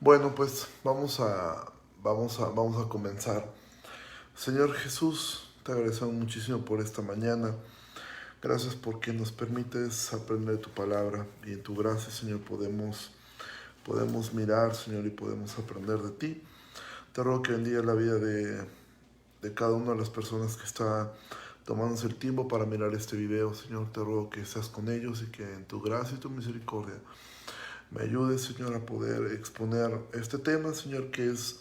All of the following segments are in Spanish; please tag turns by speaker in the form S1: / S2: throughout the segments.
S1: Bueno, pues vamos a comenzar. Señor Jesús, te agradecemos muchísimo por esta mañana. Gracias porque nos permites aprender tu palabra y en tu gracia, Señor, podemos mirar, Señor, y podemos aprender de ti. Te ruego que bendiga la vida de cada una de las personas que está tomándose el tiempo para mirar este video, Señor. Te ruego que seas con ellos y que en tu gracia y tu misericordia me ayudes, Señor, a poder exponer este tema, Señor, que es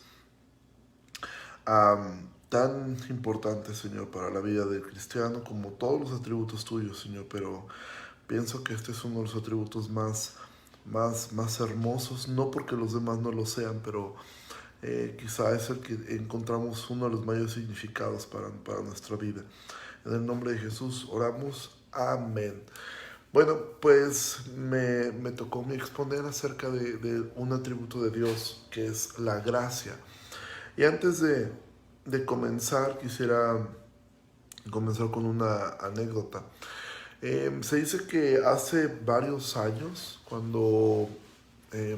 S1: tan importante, Señor, para la vida del cristiano como todos los atributos tuyos, Señor. Pero pienso que este es uno de los atributos más hermosos, no porque los demás no lo sean, pero quizá es el que encontramos uno de los mayores significados para nuestra vida. En el nombre de Jesús oramos. Amén. Bueno, pues me tocó exponer acerca de un atributo de Dios, que es la gracia. Y antes de comenzar, quisiera comenzar con una anécdota. Se dice que hace varios años, cuando eh,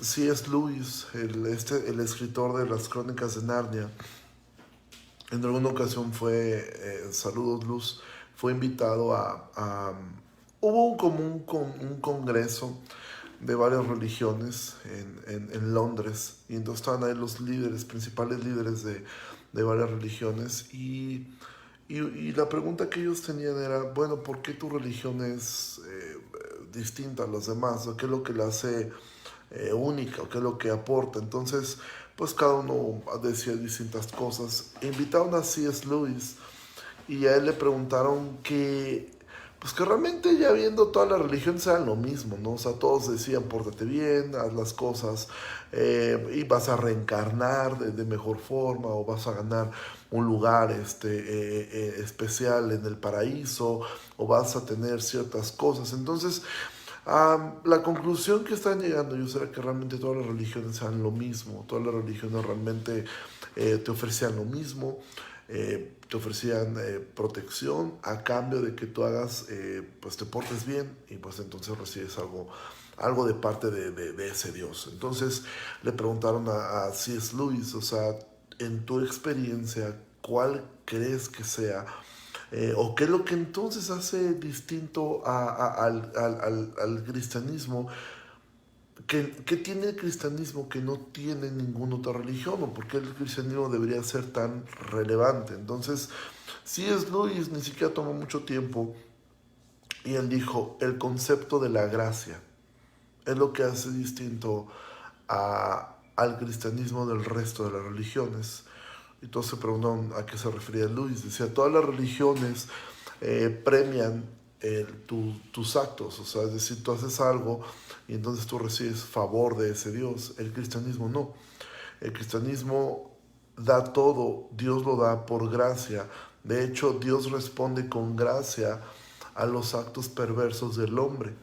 S1: C.S. Lewis, el escritor de las Crónicas de Narnia, en alguna ocasión saludos Luz, fue invitado hubo como un congreso de varias religiones en Londres, y entonces estaban ahí los principales líderes de varias religiones, y la pregunta que ellos tenían era, bueno, ¿por qué tu religión es distinta a los demás? ¿O qué es lo que la hace única? ¿O qué es lo que aporta? Entonces, pues cada uno decía distintas cosas. Invitaron a C.S. Lewis y a él le preguntaron pues que realmente ya viendo todas las religiones eran lo mismo, ¿no? O sea, todos decían, pórtate bien, haz las cosas, y vas a reencarnar de mejor forma, o vas a ganar un lugar especial en el paraíso, o vas a tener ciertas cosas. Entonces, la conclusión que están llegando ellos era que realmente todas las religiones eran lo mismo, todas las religiones realmente te ofrecían lo mismo, te ofrecían protección a cambio de que tú hagas, pues te portes bien, y pues entonces recibes algo de parte de ese Dios. Entonces le preguntaron a C.S. Lewis, o sea, en tu experiencia, ¿cuál crees que sea? ¿O qué es lo que entonces hace distinto al cristianismo? ¿Qué tiene el cristianismo que no tiene ninguna otra religión? ¿O por qué el cristianismo debería ser tan relevante? Entonces, C.S. Lewis ni siquiera tomó mucho tiempo y él dijo, el concepto de la gracia es lo que hace distinto al cristianismo del resto de las religiones. Y todos se preguntaron a qué se refería Lewis. Decía, todas las religiones premian tus actos, o sea, es decir, tú haces algo y entonces tú recibes favor de ese Dios. El cristianismo no. El cristianismo da todo, Dios lo da por gracia. De hecho, Dios responde con gracia a los actos perversos del hombre.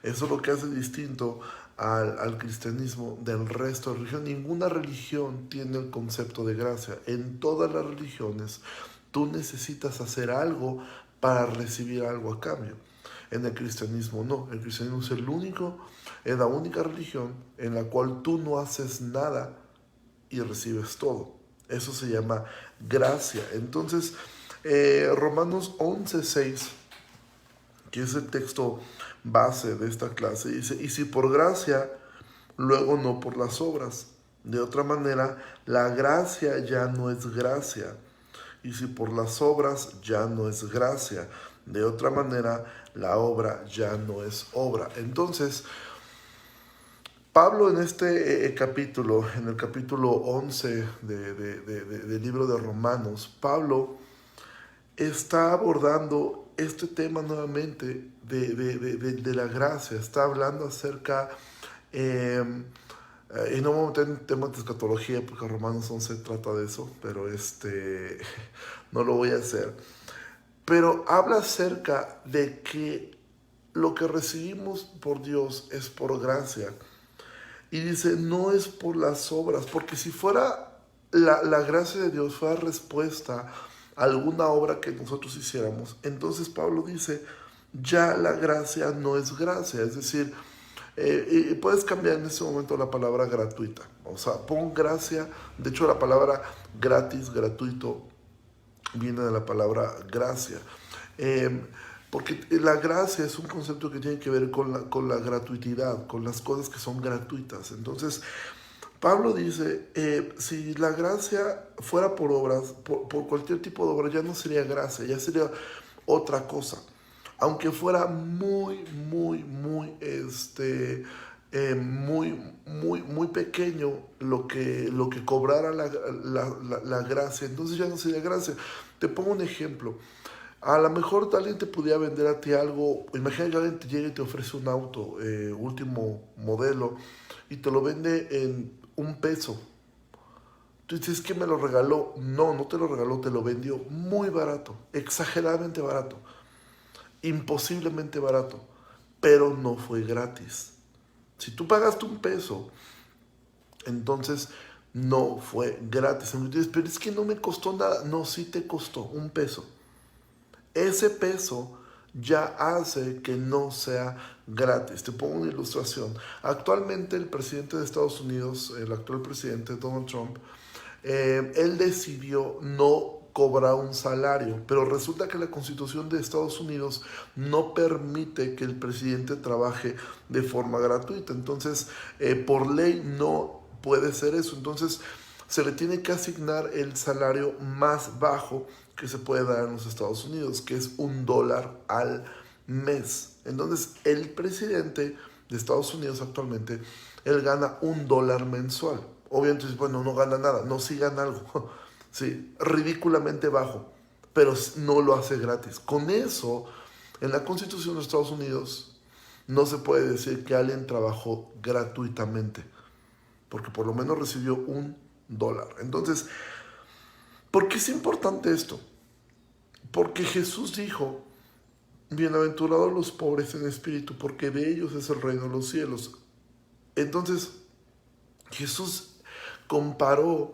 S1: Eso es lo que hace distinto al cristianismo del resto de religión. Ninguna religión tiene el concepto de gracia. En todas las religiones tú necesitas hacer algo para recibir algo a cambio. En el cristianismo no. El cristianismo es la única religión en la cual tú no haces nada y recibes todo. Eso se llama gracia. Entonces, Romanos 11:6, que es el texto base de esta clase, dice, y si por gracia, luego no por las obras. De otra manera, la gracia ya no es gracia. Y si por las obras, ya no es gracia. De otra manera, la obra ya no es obra. Entonces, Pablo en este capítulo, en el capítulo 11 del libro de Romanos, Pablo está abordando este tema nuevamente de la gracia. Está hablando acerca, y no vamos a meter en temas de escatología porque Romanos 11 trata de eso, pero no lo voy a hacer. Pero habla acerca de que lo que recibimos por Dios es por gracia. Y dice, no es por las obras, porque si fuera la gracia de Dios fuera respuesta a alguna obra que nosotros hiciéramos, entonces Pablo dice, ya la gracia no es gracia. Es decir, Y puedes cambiar en ese momento la palabra gratuita. O sea, pon gracia. De hecho, la palabra gratis, gratuito, viene de la palabra gracia. Porque la gracia es un concepto que tiene que ver con la gratuidad, con las cosas que son gratuitas. Entonces, Pablo dice, si la gracia fuera por obras, por cualquier tipo de obra, ya no sería gracia, ya sería otra cosa. Aunque fuera muy pequeño lo que cobrara la gracia, entonces ya no sería gracia. Te pongo un ejemplo. A lo mejor alguien te pudiera vender a ti algo. Imagina que alguien te llega y te ofrece un auto, último modelo, y te lo vende en $1. Tú dices que me lo regaló. No, no te lo regaló, te lo vendió muy barato, exageradamente barato, imposiblemente barato, pero no fue gratis. Si tú pagaste $1, entonces no fue gratis. Y dices, pero es que no me costó nada. No, sí te costó $1. Ese peso ya hace que no sea gratis. Te pongo una ilustración. Actualmente el presidente de Estados Unidos, el actual presidente Donald Trump, él decidió no cobrar un salario, pero resulta que la Constitución de Estados Unidos no permite que el presidente trabaje de forma gratuita. Entonces, por ley no puede ser eso. Entonces, se le tiene que asignar el salario más bajo que se puede dar en los Estados Unidos, que es $1 al mes. Entonces, el presidente de Estados Unidos actualmente, él gana $1 mensual. Obviamente, bueno, no gana nada. No, sí gana algo. Sí, ridículamente bajo, pero no lo hace gratis. Con eso, en la Constitución de Estados Unidos, no se puede decir que alguien trabajó gratuitamente, porque por lo menos recibió $1. Entonces, ¿por qué es importante esto? Porque Jesús dijo, bienaventurados los pobres en espíritu, porque de ellos es el reino de los cielos. Entonces, Jesús comparó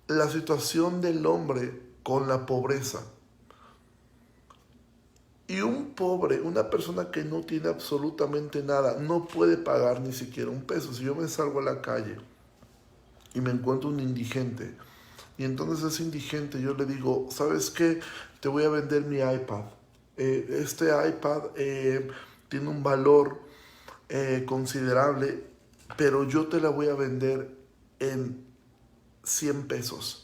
S1: la situación del hombre con la pobreza. Y un pobre, una persona que no tiene absolutamente nada, no puede pagar ni siquiera $1. Si yo me salgo a la calle y me encuentro un indigente, y entonces ese indigente yo le digo, ¿sabes qué? Te voy a vender mi iPad. Este iPad tiene un valor considerable, pero yo te la voy a vender en $100.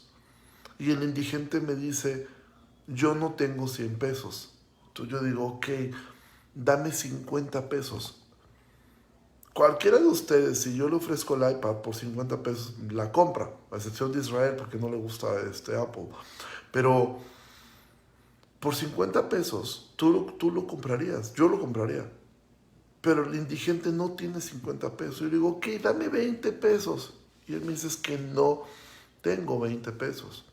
S1: Y el indigente me dice, yo no tengo $100. Entonces yo digo, ok, dame $50. Cualquiera de ustedes, si yo le ofrezco el iPad por $50, la compra, a excepción de Israel porque no le gusta Apple. Pero por $50, tú lo comprarías, yo lo compraría. Pero el indigente no tiene $50. Yo le digo, ok, dame $20. Y él me dice, es que no tengo $20.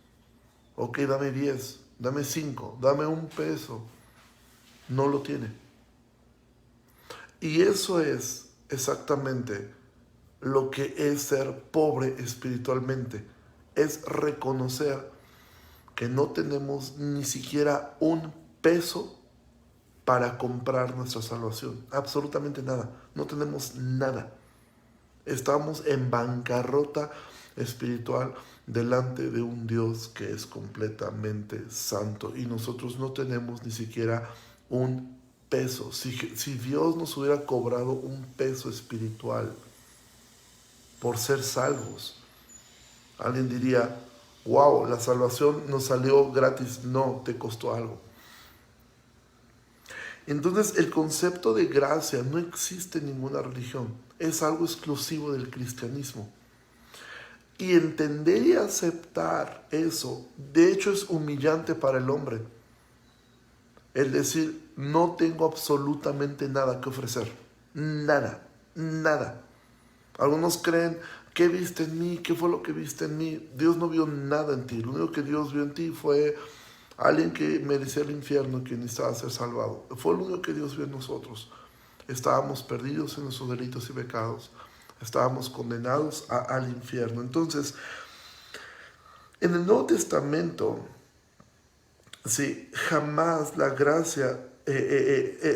S1: Ok, dame 10, dame 5, dame $1. No lo tiene. Y eso es exactamente lo que es ser pobre espiritualmente. Es reconocer que no tenemos ni siquiera $1 para comprar nuestra salvación. Absolutamente nada. No tenemos nada. Estamos en bancarrota espiritual delante de un Dios que es completamente santo y nosotros no tenemos ni siquiera $1. Si Dios nos hubiera cobrado $1 espiritual por ser salvos, alguien diría, wow, la salvación nos salió gratis. No, te costó algo. Entonces el concepto de gracia no existe en ninguna religión, es algo exclusivo del cristianismo. Y entender y aceptar eso, de hecho, es humillante para el hombre. El decir, no tengo absolutamente nada que ofrecer. Nada, nada. Algunos creen, ¿qué viste en mí? ¿Qué fue lo que viste en mí? Dios no vio nada en ti. Lo único que Dios vio en ti fue alguien que merecía el infierno, que necesitaba ser salvado. Fue lo único que Dios vio en nosotros. Estábamos perdidos en nuestros delitos y pecados. Estábamos condenados al infierno. Entonces, en el Nuevo Testamento, sí, jamás la gracia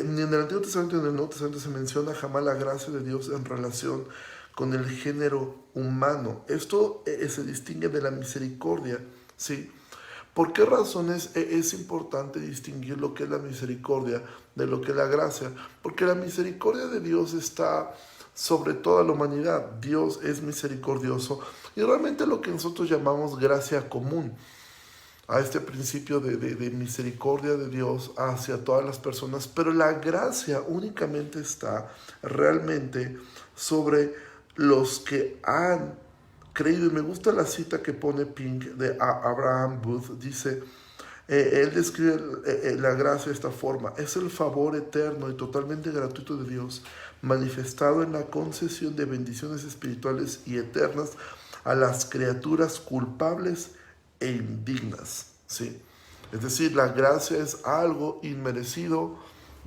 S1: ni en el Antiguo Testamento ni en el Nuevo Testamento se menciona jamás la gracia de Dios en relación con el género humano. Esto se distingue de la misericordia, ¿sí? ¿Por qué razones es importante distinguir lo que es la misericordia de lo que es la gracia? Porque la misericordia de Dios está sobre toda la humanidad. Dios es misericordioso y realmente lo que nosotros llamamos gracia común, a este principio de misericordia de Dios hacia todas las personas, pero la gracia únicamente está realmente sobre los que han creído. Y me gusta la cita que pone Pink de Abraham Booth. Dice, él describe la gracia de esta forma: es el favor eterno y totalmente gratuito de Dios, manifestado en la concesión de bendiciones espirituales y eternas a las criaturas culpables e indignas, ¿sí? Es decir, la gracia es algo inmerecido,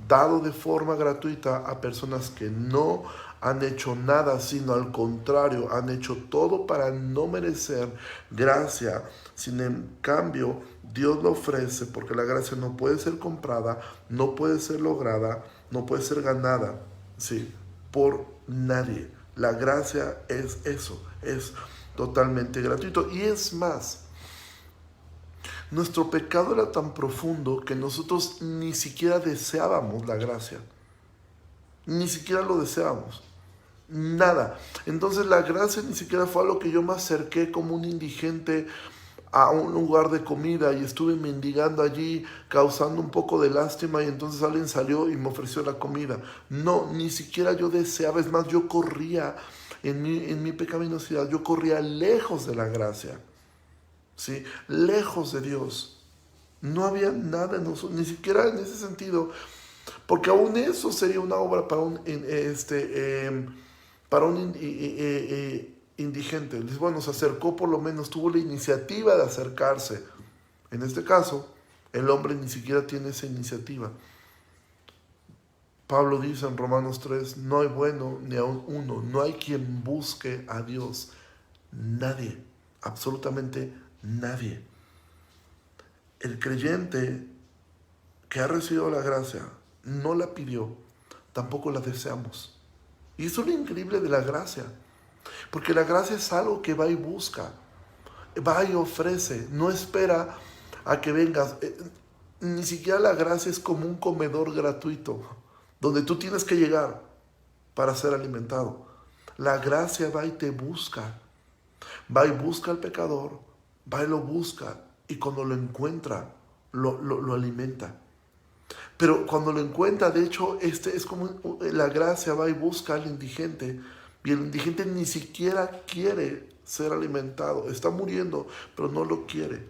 S1: dado de forma gratuita a personas que no han hecho nada, sino al contrario, han hecho todo para no merecer gracia. Sin en cambio, Dios lo ofrece, porque la gracia no puede ser comprada, no puede ser lograda, no puede ser ganada, ¿sí?, por nadie. La gracia es eso, es totalmente gratuito. Y es más, nuestro pecado era tan profundo que nosotros ni siquiera deseábamos la gracia. Ni siquiera lo deseábamos. Nada. Entonces la gracia ni siquiera fue a lo que yo me acerqué como un indigente a un lugar de comida y estuve mendigando allí, causando un poco de lástima, y entonces alguien salió y me ofreció la comida. No, ni siquiera yo deseaba. Es más, yo corría en mi pecaminosidad, yo corría lejos de la gracia, ¿sí?, lejos de Dios. No había nada en nosotros, ni siquiera en ese sentido, porque aún eso sería una obra para un indigente. Bueno, se acercó, por lo menos tuvo la iniciativa de acercarse. En este caso, el hombre ni siquiera tiene esa iniciativa. Pablo dice en Romanos 3, no hay bueno ni aun uno, no hay quien busque a Dios. Nadie, absolutamente nadie. El creyente que ha recibido la gracia no la pidió, tampoco la deseamos. Y eso es lo increíble de la gracia, porque la gracia es algo que va y busca, va y ofrece, no espera a que vengas. Ni siquiera la gracia es como un comedor gratuito, donde tú tienes que llegar para ser alimentado. La gracia va y te busca, va y busca al pecador, va y lo busca, y cuando lo encuentra, lo alimenta. Pero cuando lo encuentra, de hecho, es como la gracia va y busca al indigente, y el indigente ni siquiera quiere ser alimentado, está muriendo, pero no lo quiere.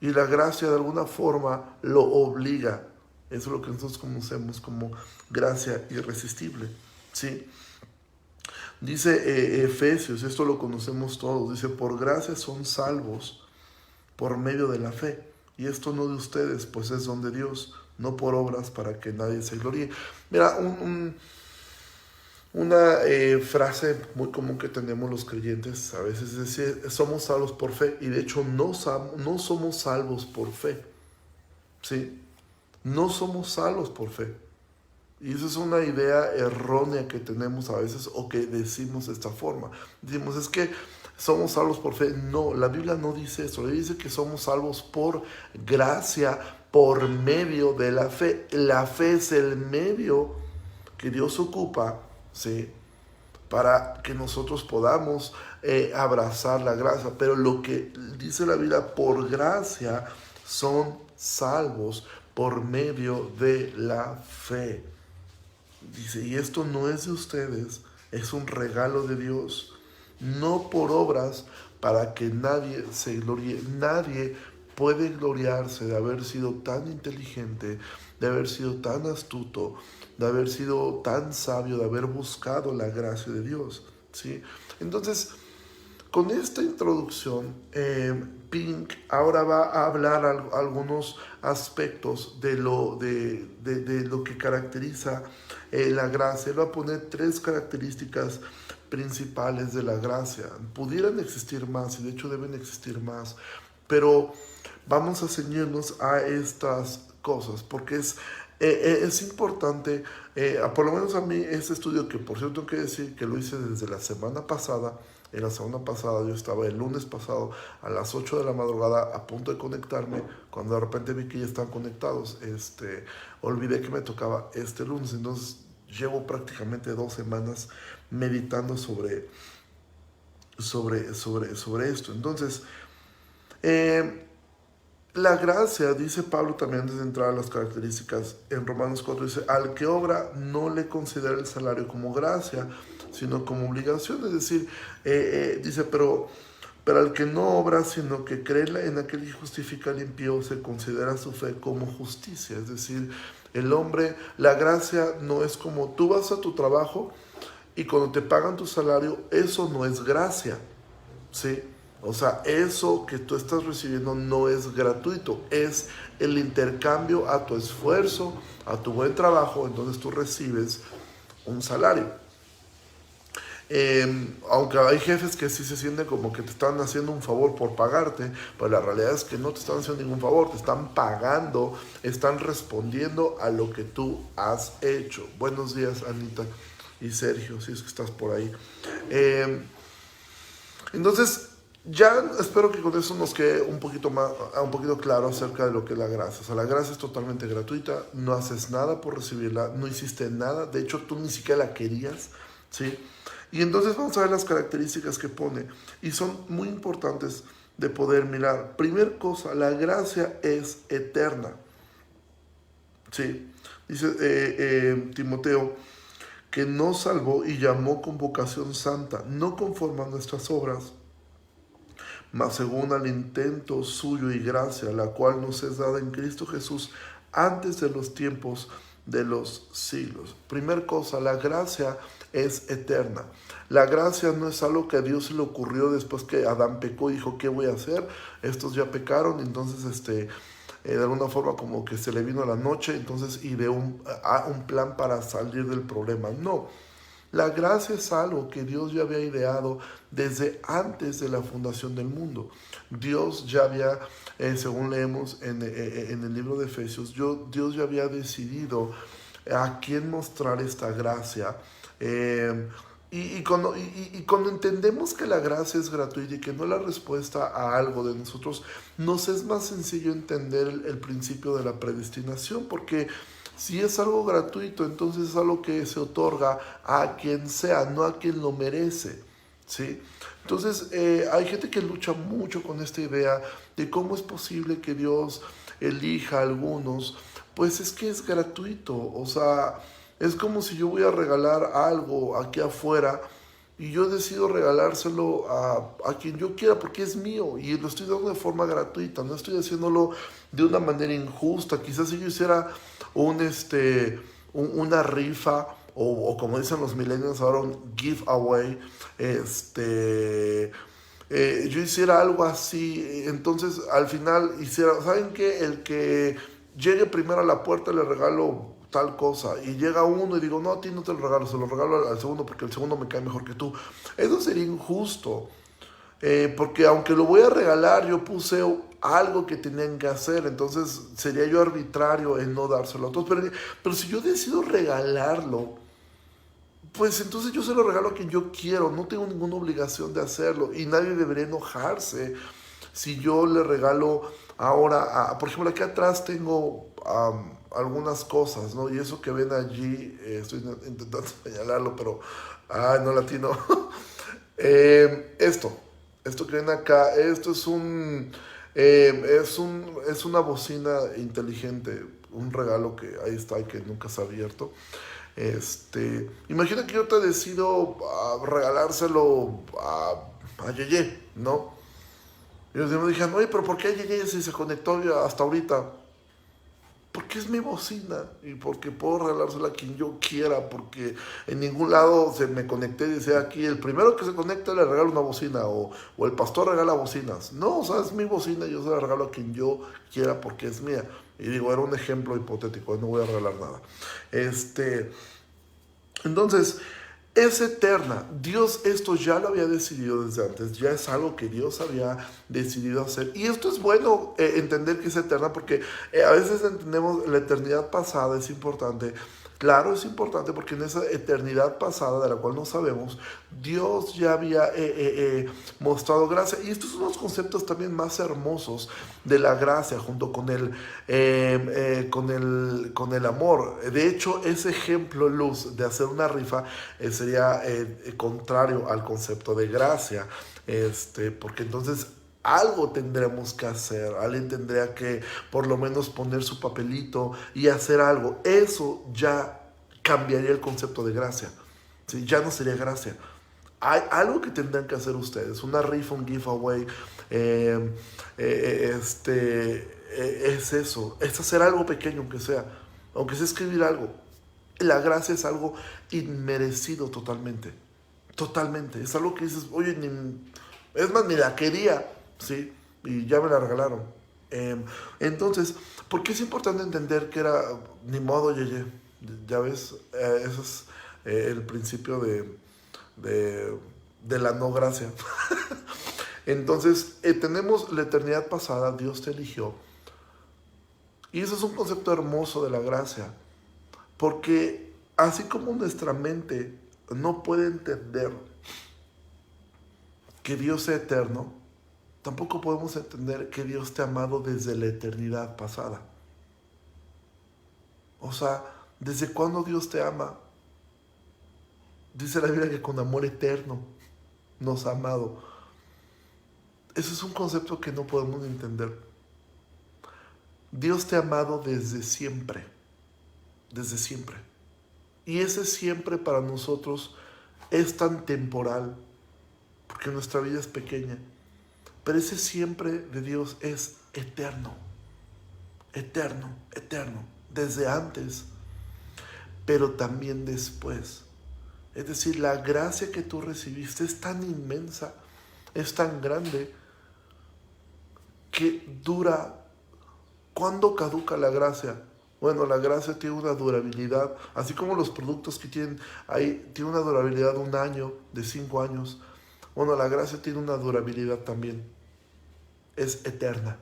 S1: Y la gracia de alguna forma lo obliga. Eso es lo que nosotros conocemos como gracia irresistible, ¿sí? Dice Efesios, esto lo conocemos todos, dice, por gracia son salvos por medio de la fe. Y esto no de ustedes, pues es don de Dios, no por obras para que nadie se gloríe. Mira, una frase muy común que tenemos los creyentes a veces es decir, somos salvos por fe. Y de hecho no somos salvos por fe, ¿sí? No somos salvos por fe. Y esa es una idea errónea que tenemos a veces, o que decimos de esta forma. Decimos, es que somos salvos por fe. No, la Biblia no dice eso. Le dice que somos salvos por gracia, por medio de la fe. La fe es el medio que Dios ocupa, ¿sí?, para que nosotros podamos abrazar la gracia. Pero lo que dice la Biblia, por gracia son salvos por medio de la fe. Dice, y esto no es de ustedes, es un regalo de Dios, no por obras para que nadie se gloríe. Nadie puede gloriarse de haber sido tan inteligente, de haber sido tan astuto, de haber sido tan sabio, de haber buscado la gracia de Dios, ¿sí? Entonces, con esta introducción, Pink ahora va a hablar algunos aspectos de lo que caracteriza la gracia. Él va a poner 3 características principales de la gracia. Pudieran existir más, y de hecho deben existir más, pero vamos a ceñirnos a estas cosas, porque es Es importante, por lo menos a mí, ese estudio que por cierto tengo que decir que lo hice desde la semana pasada. En la semana pasada yo estaba el lunes pasado a las 8 de la madrugada a punto de conectarme, cuando de repente vi que ya están conectados. Olvidé que me tocaba este lunes, entonces llevo prácticamente 2 semanas meditando sobre esto. Entonces, la gracia, dice Pablo también antes de entrar a las características, en Romanos 4 dice, al que obra no le considera el salario como gracia, sino como obligación. Es decir, dice, pero al que no obra, sino que cree en aquel que justifica al impío, se considera su fe como justicia. Es decir, el hombre, la gracia no es como tú vas a tu trabajo y cuando te pagan tu salario, eso no es gracia, ¿sí? O sea, eso que tú estás recibiendo no es gratuito, es el intercambio a tu esfuerzo, a tu buen trabajo, entonces tú recibes un salario. Aunque hay jefes que sí se sienten como que te están haciendo un favor por pagarte, pero la realidad es que no te están haciendo ningún favor, te están pagando, están respondiendo a lo que tú has hecho. Buenos días, Anita y Sergio, si es que estás por ahí. Entonces, ya espero que con eso nos quede un poquito claro acerca de lo que es la gracia. O sea, la gracia es totalmente gratuita, no haces nada por recibirla, no hiciste nada, de hecho tú ni siquiera la querías, ¿sí? Y entonces vamos a ver las características que pone, y son muy importantes de poder mirar. Primer cosa, la gracia es eterna, ¿sí? Dice Timoteo, que nos salvó y llamó con vocación santa, no conforme a nuestras obras, mas según al intento suyo y gracia, la cual nos es dada en Cristo Jesús antes de los tiempos de los siglos. Primer cosa, la gracia es eterna. La gracia no es algo que a Dios se le ocurrió después que Adán pecó y dijo, ¿qué voy a hacer? Estos ya pecaron, entonces de alguna forma como que se le vino la noche, entonces ideó un plan para salir del problema. No. La gracia es algo que Dios ya había ideado desde antes de la fundación del mundo. Dios ya había, según leemos en el libro de Efesios, Dios ya había decidido a quién mostrar esta gracia. Cuando entendemos que la gracia es gratuita y que no es la respuesta a algo de nosotros, nos es más sencillo entender el principio de la predestinación, porque si es algo gratuito, entonces es algo que se otorga a quien sea, no a quien lo merece, ¿sí? Entonces hay gente que lucha mucho con esta idea de cómo es posible que Dios elija a algunos. Pues es que es gratuito, o sea, es como si yo voy a regalar algo aquí afuera y yo decido regalárselo a quien yo quiera porque es mío y lo estoy dando de forma gratuita, no estoy haciéndolo de una manera injusta. Quizás si yo hiciera una rifa o como dicen los millennials ahora, un giveaway, yo hiciera algo así, entonces al final hiciera, ¿saben qué? El que llegue primero a la puerta le regalo tal cosa, y llega uno y digo, no, a ti no te lo regalo, se lo regalo al segundo porque el segundo me cae mejor que tú. Eso sería injusto, porque aunque lo voy a regalar, yo puse algo que tenían que hacer, entonces sería yo arbitrario en no dárselo a todos. Pero si yo decido regalarlo, pues entonces yo se lo regalo a quien yo quiero, no tengo ninguna obligación de hacerlo, y nadie debería enojarse si yo le regalo ahora, por ejemplo, aquí atrás tengo algunas cosas, ¿no? Y eso que ven allí, estoy intentando señalarlo, pero, no latino. Esto que ven acá, esto es es una bocina inteligente, un regalo que ahí está y que nunca se ha abierto. Imagina que yo te decido regalárselo a Yeye, ¿no? Y los demás dijeron, oye, pero ¿por qué Yeye si se conectó hasta ahorita? Porque es mi bocina y porque puedo regalársela a quien yo quiera, porque en ningún lado se me conecté y decía aquí, el primero que se conecta le regalo una bocina, o el pastor regala bocinas. No, o sea, es mi bocina y yo se la regalo a quien yo quiera porque es mía. Y digo, era un ejemplo hipotético, no voy a regalar nada. Entonces, Es eterna. Dios esto ya lo había decidido desde antes, ya es algo que Dios había decidido hacer. Y esto es bueno entender que es eterna porque a veces entendemos la eternidad pasada, es importante. Claro, es importante porque en esa eternidad pasada de la cual no sabemos, Dios ya había mostrado gracia. Y estos son los conceptos también más hermosos de la gracia junto con el amor. De hecho, ese ejemplo, Luz, de hacer una rifa sería contrario al concepto de gracia. Porque entonces algo tendremos que hacer, alguien tendría que por lo menos poner su papelito y hacer algo. Eso ya cambiaría el concepto de gracia. ¿Sí? Ya no sería gracia. Hay algo que tendrán que hacer ustedes, una rifa, un giveaway, es eso, es hacer algo pequeño aunque sea escribir algo. La gracia es algo inmerecido totalmente, totalmente, es algo que dices, oye, es más, ni la quería, ¿sí? Y ya me la regalaron. Entonces, ¿por qué es importante entender que era, ni modo, yeye? Ya ves, eso es el principio de, de la no gracia. Entonces, tenemos la eternidad pasada, Dios te eligió. Y eso es un concepto hermoso de la gracia. Porque así como nuestra mente no puede entender que Dios sea eterno, tampoco podemos entender que Dios te ha amado desde la eternidad pasada. O sea, ¿desde cuándo Dios te ama? Dice la Biblia que con amor eterno nos ha amado. Eso es un concepto que no podemos entender. Dios te ha amado desde siempre, desde siempre. Y ese siempre para nosotros es tan temporal, porque nuestra vida es pequeña. Pero ese siempre de Dios es eterno, eterno, eterno, desde antes, pero también después. Es decir, la gracia que tú recibiste es tan inmensa, es tan grande, que dura. ¿Cuándo caduca la gracia? Bueno, la gracia tiene una durabilidad, así como los productos que tienen ahí, tiene una durabilidad de 1 año, de 5 años. Bueno, la gracia tiene una durabilidad también. Es eterna.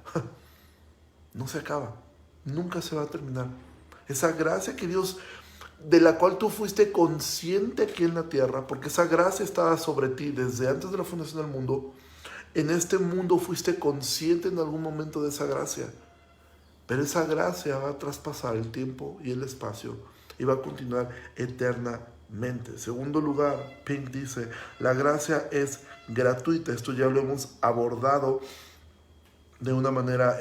S1: No se acaba. Nunca se va a terminar. Esa gracia que Dios, de la cual tú fuiste consciente aquí en la tierra, porque esa gracia estaba sobre ti desde antes de la fundación del mundo, en este mundo fuiste consciente en algún momento de esa gracia. Pero esa gracia va a traspasar el tiempo y el espacio y va a continuar eternamente. Segundo lugar, Pink dice, la gracia es gratuita. Esto ya lo hemos abordado de una manera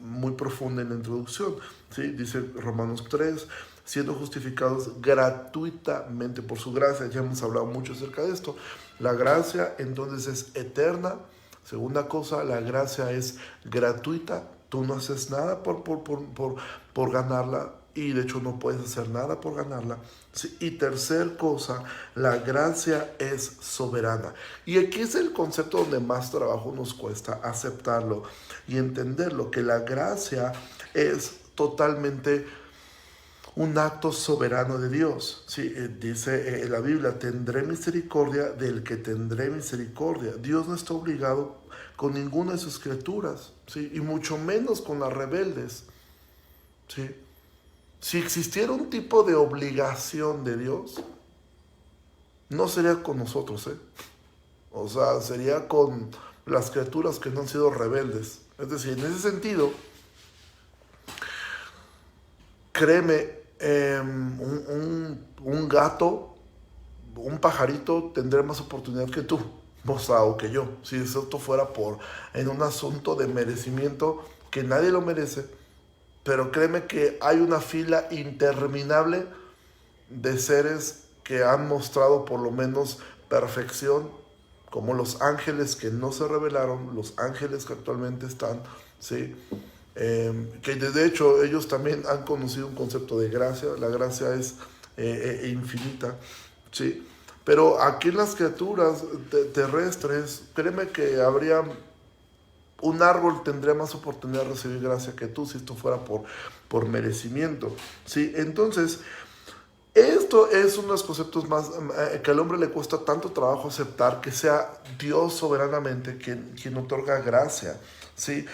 S1: muy profunda en la introducción. ¿Sí? Dice Romanos 3, siendo justificados gratuitamente por su gracia. Ya hemos hablado mucho acerca de esto. La gracia entonces es eterna. Segunda cosa, la gracia es gratuita. Tú no haces nada por ganarla y de hecho no puedes hacer nada por ganarla. Sí. Y tercer cosa, la gracia es soberana. Y aquí es el concepto donde más trabajo nos cuesta aceptarlo y entenderlo, que la gracia es totalmente un acto soberano de Dios. Sí, dice la Biblia, tendré misericordia del que tendré misericordia. Dios no está obligado con ninguna de sus criaturas, ¿sí? Y mucho menos con las rebeldes. ¿Sí? Si existiera un tipo de obligación de Dios, no sería con nosotros, ¿eh? O sea, sería con las criaturas que no han sido rebeldes. Es decir, en ese sentido, créeme, un gato, un pajarito tendrá más oportunidad que tú, o sea, o que yo. Si esto fuera en un asunto de merecimiento, que nadie lo merece, pero créeme que hay una fila interminable de seres que han mostrado por lo menos perfección, como los ángeles que no se rebelaron, los ángeles que actualmente están, ¿sí? Que de hecho ellos también han conocido un concepto de gracia. La gracia es infinita, ¿sí? Pero aquí en las criaturas terrestres, créeme que habría un árbol tendría más oportunidad de recibir gracia que tú si esto fuera por merecimiento, ¿sí? Entonces, Esto es uno de los conceptos más que al hombre le cuesta tanto trabajo aceptar, que sea Dios soberanamente quien otorga gracia, ¿sí?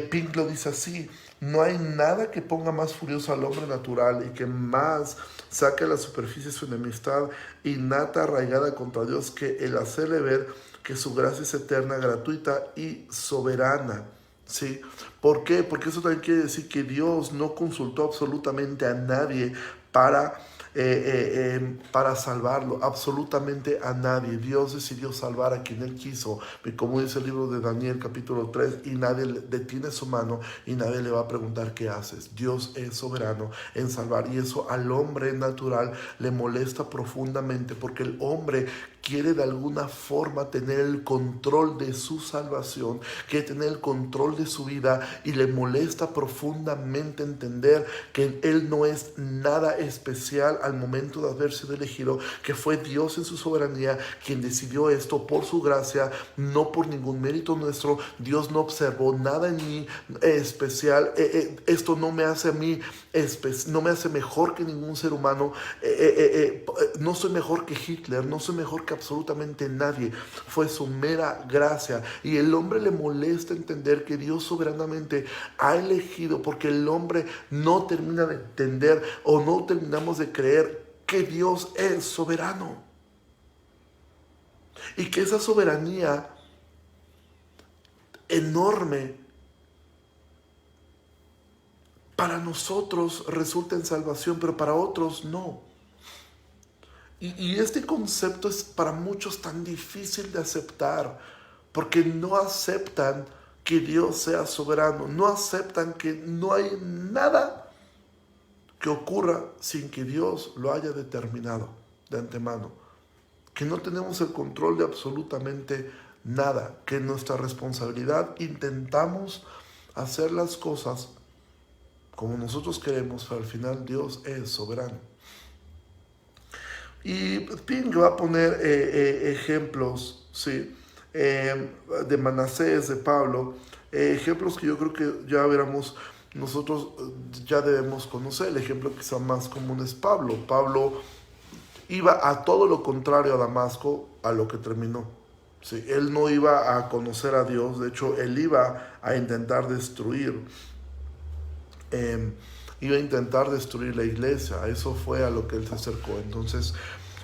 S1: Pink lo dice así: no hay nada que ponga más furioso al hombre natural y que más saque a la superficie su enemistad innata, arraigada contra Dios, que el hacerle ver que su gracia es eterna, gratuita y soberana. ¿Sí? ¿Por qué? Porque eso también quiere decir que Dios no consultó absolutamente a nadie para, para salvarlo, absolutamente a nadie. Dios decidió salvar a quien Él quiso, y como dice el libro de Daniel capítulo 3, y nadie detiene su mano y nadie le va a preguntar qué haces. Dios es soberano en salvar, y eso al hombre natural le molesta profundamente, porque el hombre quiere de alguna forma tener el control de su salvación, quiere tener el control de su vida, y le molesta profundamente entender que Él no es nada especial al momento de haber sido elegido, que fue Dios en su soberanía quien decidió esto por su gracia, no por ningún mérito nuestro. Dios no observó nada en mí especial. Esto no me hace a mí no me hace mejor que ningún ser humano. No soy mejor que Hitler, no soy mejor que absolutamente nadie. Fue su mera gracia, y el hombre le molesta entender que Dios soberanamente ha elegido, porque el hombre no termina de entender, o no terminamos de creer que Dios es soberano, y que esa soberanía enorme para nosotros resulta en salvación, pero para otros no. Y este concepto es para muchos tan difícil de aceptar, porque no aceptan que Dios sea soberano, no aceptan que no hay nada que ocurra sin que Dios lo haya determinado de antemano, que no tenemos el control de absolutamente nada, que en nuestra responsabilidad intentamos hacer las cosas como nosotros queremos, pero al final Dios es soberano. Y Pink va a poner ejemplos, ¿sí? De Manasés, de Pablo, ejemplos que yo creo que ya veremos, nosotros ya debemos conocer. El ejemplo quizá más común es Pablo. Pablo iba a todo lo contrario a Damasco, a lo que terminó. Sí, él no iba a conocer a Dios, de hecho él iba a intentar destruir, eh, iba a intentar destruir la iglesia. Eso fue a lo que él se acercó. Entonces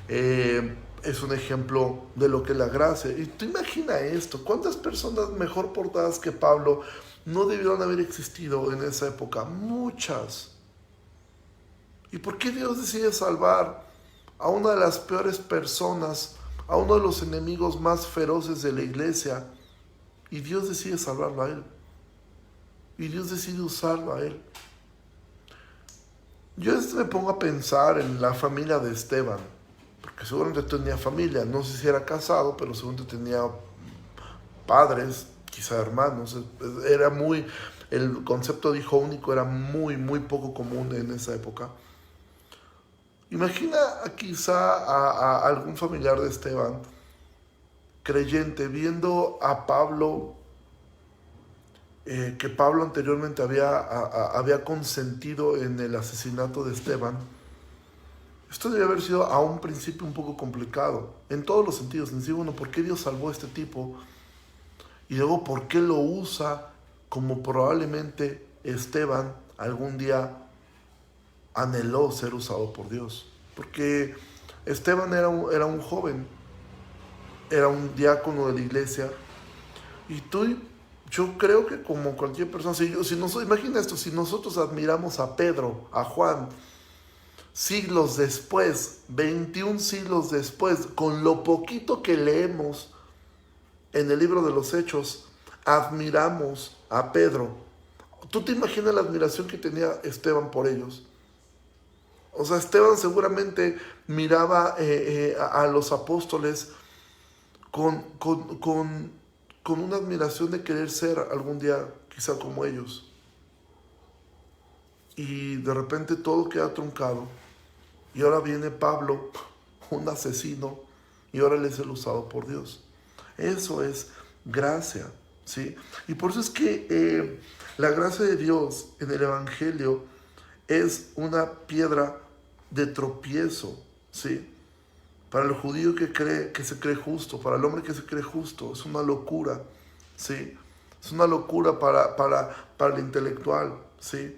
S1: es un ejemplo de lo que es la gracia. Y tú imagina esto: ¿cuántas personas mejor portadas que Pablo no debieron haber existido en esa época? Muchas. ¿Y por qué Dios decide salvar a una de las peores personas, a uno de los enemigos más feroces de la iglesia? Y Dios decide salvarlo a él. Y Dios decide usarlo a él. Yo me pongo a pensar en la familia de Esteban, porque seguramente tenía familia, no sé si era casado, pero seguramente tenía padres, quizá hermanos. Era muy, el concepto de hijo único era muy, muy poco común en esa época. Imagina quizá a algún familiar de Esteban, creyente, viendo a Pablo, que Pablo anteriormente había consentido en el asesinato de Esteban. Esto debe haber sido a un principio un poco complicado, en todos los sentidos. En sí, bueno, ¿por qué Dios salvó a este tipo? Y luego, ¿por qué lo usa como probablemente Esteban algún día anheló ser usado por Dios? Porque Esteban era un joven, era un diácono de la iglesia, y yo creo que como cualquier persona, imagina esto: si nosotros admiramos a Pedro, a Juan, siglos después, 21 siglos después, con lo poquito que leemos en el libro de los Hechos, admiramos a Pedro. ¿Tú te imaginas la admiración que tenía Esteban por ellos? O sea, Esteban seguramente miraba a los apóstoles con una admiración de querer ser algún día quizá como ellos. Y de repente todo queda truncado. Y ahora viene Pablo, un asesino, y ahora él es el usado por Dios. Eso es gracia, ¿sí? Y por eso es que la gracia de Dios en el Evangelio es una piedra de tropiezo, ¿sí? Para el judío que se cree justo, para el hombre que se cree justo, es una locura, ¿sí? Es una locura para el intelectual, ¿sí?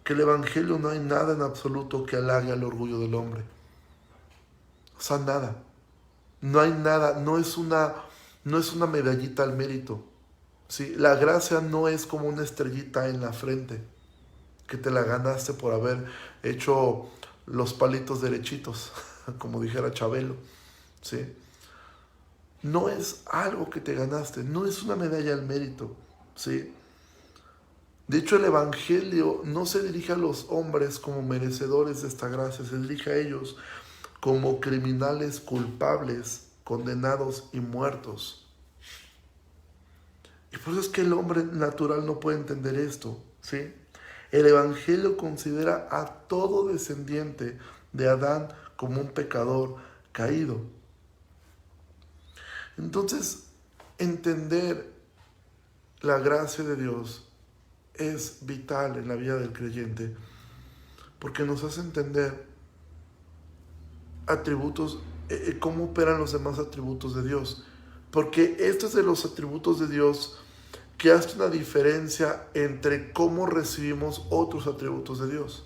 S1: Que el evangelio no hay nada en absoluto que halague al orgullo del hombre. O sea, nada. No hay nada, no es una medallita al mérito, ¿sí? La gracia no es como una estrellita en la frente que te la ganaste por haber hecho los palitos derechitos, como dijera Chabelo, ¿sí? No es algo que te ganaste, no es una medalla al mérito, ¿sí? De hecho, el evangelio no se dirige a los hombres como merecedores de esta gracia, se dirige a ellos como criminales culpables, condenados y muertos. Y por eso es que el hombre natural no puede entender esto, ¿sí? El evangelio considera a todo descendiente de Adán como un pecador caído. Entonces, entender la gracia de Dios es vital en la vida del creyente, porque nos hace entender atributos, cómo operan los demás atributos de Dios. Porque esto es de los atributos de Dios que hace una diferencia entre cómo recibimos otros atributos de Dios.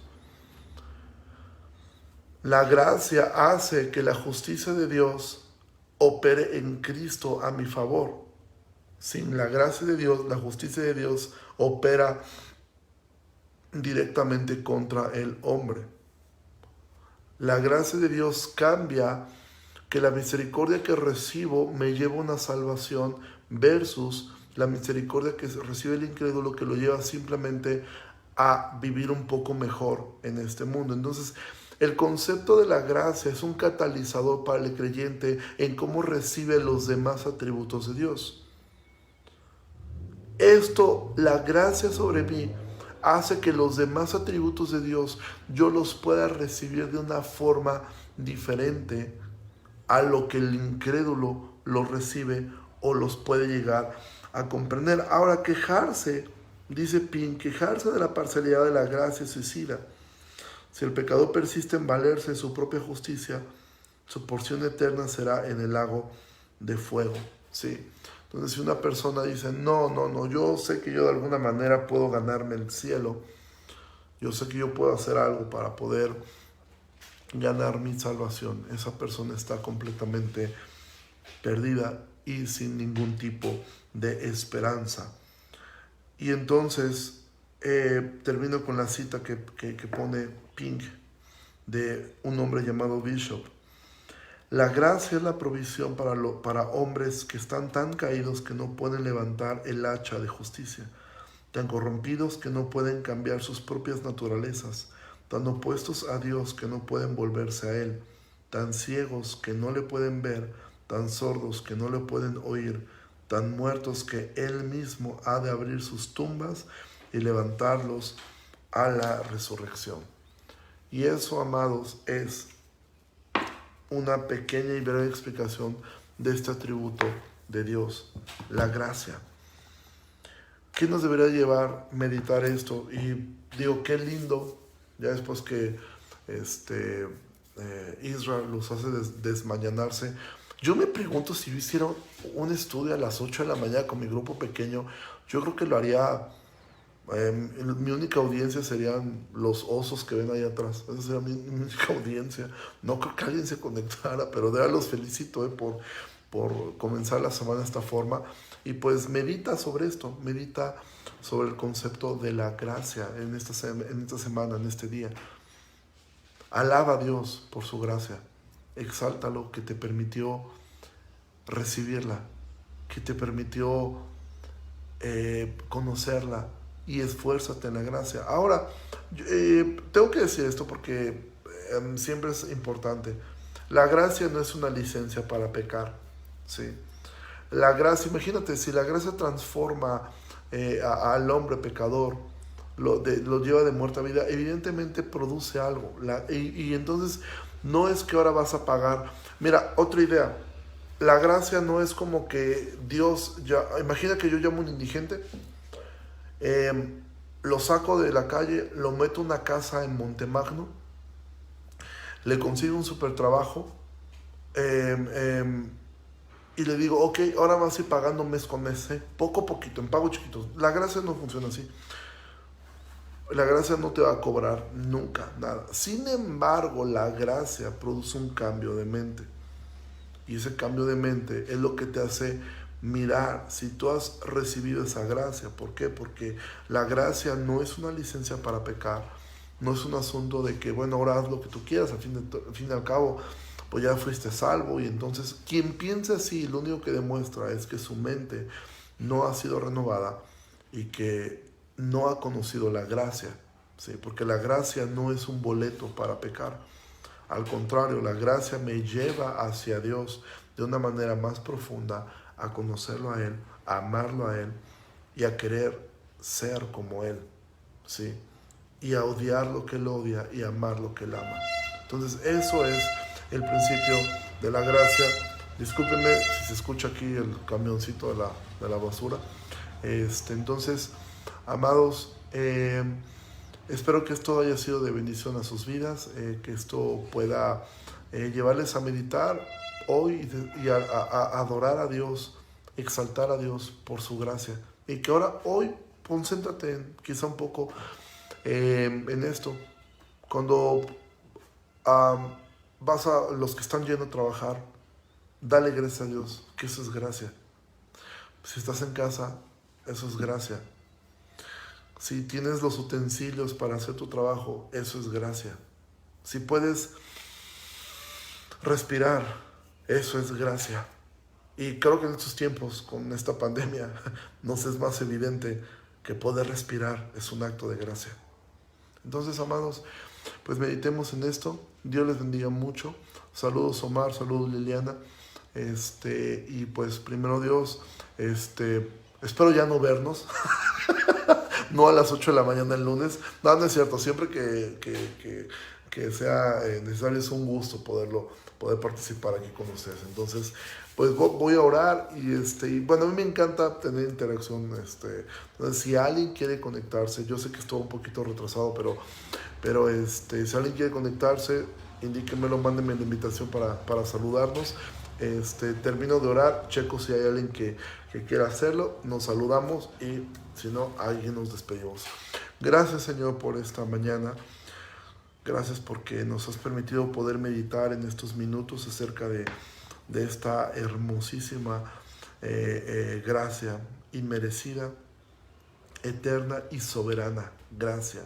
S1: La gracia hace que la justicia de Dios opere en Cristo a mi favor. Sin la gracia de Dios, la justicia de Dios opera directamente contra el hombre. La gracia de Dios cambia que la misericordia que recibo me lleva a una salvación versus la misericordia que recibe el incrédulo, que lo lleva simplemente a vivir un poco mejor en este mundo. Entonces, el concepto de la gracia es un catalizador para el creyente en cómo recibe los demás atributos de Dios. Esto, la gracia sobre mí, hace que los demás atributos de Dios yo los pueda recibir de una forma diferente a lo que el incrédulo los recibe o los puede llegar a comprender. Ahora, quejarse, dice Pink, quejarse de la parcialidad de la gracia es suicida. Si el pecador persiste en valerse de su propia justicia, su porción eterna será en el lago de fuego, ¿sí? Entonces, si una persona dice, no, yo sé que yo de alguna manera puedo ganarme el cielo, yo sé que yo puedo hacer algo para poder ganar mi salvación, esa persona está completamente perdida y sin ningún tipo de esperanza. Y entonces termino con la cita que pone Pink de un hombre llamado Bishop. La gracia es la provisión para hombres que están tan caídos que no pueden levantar el hacha de justicia, tan corrompidos que no pueden cambiar sus propias naturalezas, tan opuestos a Dios que no pueden volverse a Él, tan ciegos que no le pueden ver, tan sordos que no le pueden oír, tan muertos que Él mismo ha de abrir sus tumbas y levantarlos a la resurrección. Y eso, amados, es una pequeña y breve explicación de este atributo de Dios, la gracia. ¿Qué nos debería llevar a meditar esto? Y digo, qué lindo, ya después que Israel los hace desmañanarse. Yo me pregunto si yo hiciera un estudio a las 8 de la mañana con mi grupo pequeño, yo creo que lo haría. Mi única audiencia serían los osos que ven ahí atrás. Esa sería mi única audiencia. No creo que alguien se conectara, pero de verdad los felicito por comenzar la semana de esta forma. Y pues medita sobre esto, medita sobre el concepto de la gracia en esta semana, en este día. Alaba a Dios por su gracia. Exáltalo, que te permitió recibirla, que te permitió conocerla, y esfuérzate en la gracia. Ahora, tengo que decir esto porque siempre es importante. La gracia no es una licencia para pecar, ¿sí? La gracia, imagínate, si la gracia transforma al hombre pecador, lo lleva de muerte a vida, evidentemente produce algo. Y entonces no es que ahora vas a pagar. Mira, otra idea. La gracia no es como que Dios imagina que yo llamo a un indigente, lo saco de la calle, lo meto a una casa en Montemagno le consigo un super trabajo, y le digo, ok, ahora vas a ir pagando mes con mes, poco a poquito, en pagos chiquitos. La gracia no funciona así. La gracia no te va a cobrar nunca nada. Sin embargo, la gracia produce un cambio de mente. Y ese cambio de mente es lo que te hace mirar si tú has recibido esa gracia. ¿Por qué? Porque la gracia no es una licencia para pecar. No es un asunto de que, bueno, ahora haz lo que tú quieras. Al fin y al cabo, pues ya fuiste salvo. Y entonces, quien piensa así, lo único que demuestra es que su mente no ha sido renovada y que no ha conocido la gracia, ¿sí? Porque la gracia no es un boleto para pecar. Al contrario, la gracia me lleva hacia Dios de una manera más profunda, a conocerlo a Él, a amarlo a Él y a querer ser como Él, ¿sí? Y a odiar lo que Él odia y amar lo que Él ama. Entonces, eso es el principio de la gracia. Discúlpenme si se escucha aquí el camioncito de la basura. Entonces, amados, espero que esto haya sido de bendición a sus vidas, que esto pueda llevarles a meditar hoy y a adorar a Dios, exaltar a Dios por su gracia. Y que ahora, hoy, concéntrate quizá un poco en esto. Cuando vas a los que están yendo a trabajar, dale gracias a Dios, que eso es gracia. Si estás en casa, eso es gracia. Si tienes los utensilios para hacer tu trabajo, eso es gracia. Si puedes respirar, eso es gracia. Y creo que en estos tiempos, con esta pandemia, nos es más evidente que poder respirar es un acto de gracia. Entonces, amados, pues meditemos en esto. Dios les bendiga mucho. Saludos, Omar, saludos, Liliana. Y pues primero Dios, espero ya no vernos. No a las 8 de la mañana el lunes. No, no es cierto. Siempre que sea necesario, es un gusto poder participar aquí con ustedes. Entonces, pues voy a orar y bueno, a mí me encanta tener interacción. Entonces, si alguien quiere conectarse, yo sé que estoy un poquito retrasado, pero si alguien quiere conectarse, indíquenmelo, mándenme la invitación para saludarnos. Termino de orar, checo si hay alguien que quiera hacerlo, nos saludamos y si no, alguien nos despedimos. Gracias, Señor, por esta mañana. Gracias porque nos has permitido poder meditar en estos minutos acerca de esta hermosísima gracia inmerecida, eterna y soberana gracia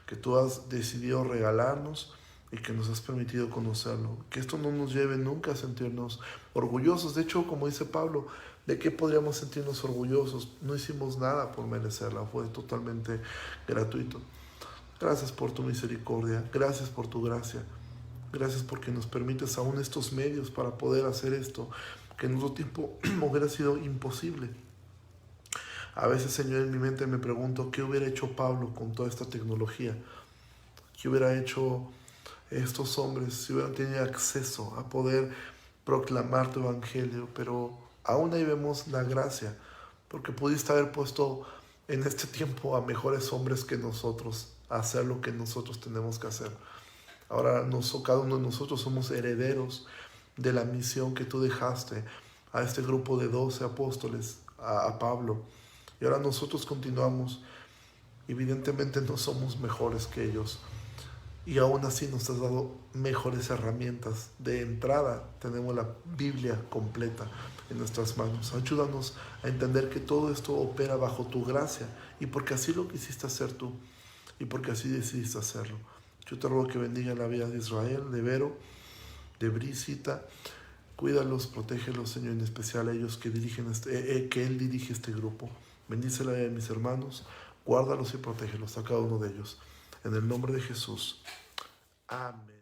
S1: que tú has decidido regalarnos y que nos has permitido conocerlo. Que esto no nos lleve nunca a sentirnos orgullosos. De hecho, como dice Pablo, ¿de qué podríamos sentirnos orgullosos? No hicimos nada por merecerla, fue totalmente gratuito. Gracias por tu misericordia, gracias por tu gracia, gracias porque nos permites aún estos medios para poder hacer esto, que en otro tiempo hubiera sido imposible. A veces, Señor, en mi mente me pregunto, ¿qué hubiera hecho Pablo con toda esta tecnología? ¿Qué hubiera hecho estos hombres si hubieran tenido acceso a poder proclamar tu evangelio? Pero aún ahí vemos la gracia, porque pudiste haber puesto en este tiempo a mejores hombres que nosotros a hacer lo que nosotros tenemos que hacer. Ahora cada uno de nosotros somos herederos de la misión que tú dejaste a este grupo de 12 apóstoles, a Pablo. Y ahora nosotros continuamos. Evidentemente no somos mejores que ellos. Y aún así nos has dado mejores herramientas. De entrada tenemos la Biblia completa en nuestras manos. Ayúdanos a entender que todo esto opera bajo tu gracia. Y porque así lo quisiste hacer tú. Y porque así decidiste hacerlo. Yo te ruego que bendiga la vida de Israel, de Vero, de Brisita. Cuídalos, protégelos, Señor, en especial a ellos que Él dirige este grupo. Bendice la vida de mis hermanos. Guárdalos y protégelos a cada uno de ellos. En el nombre de Jesús. Amén.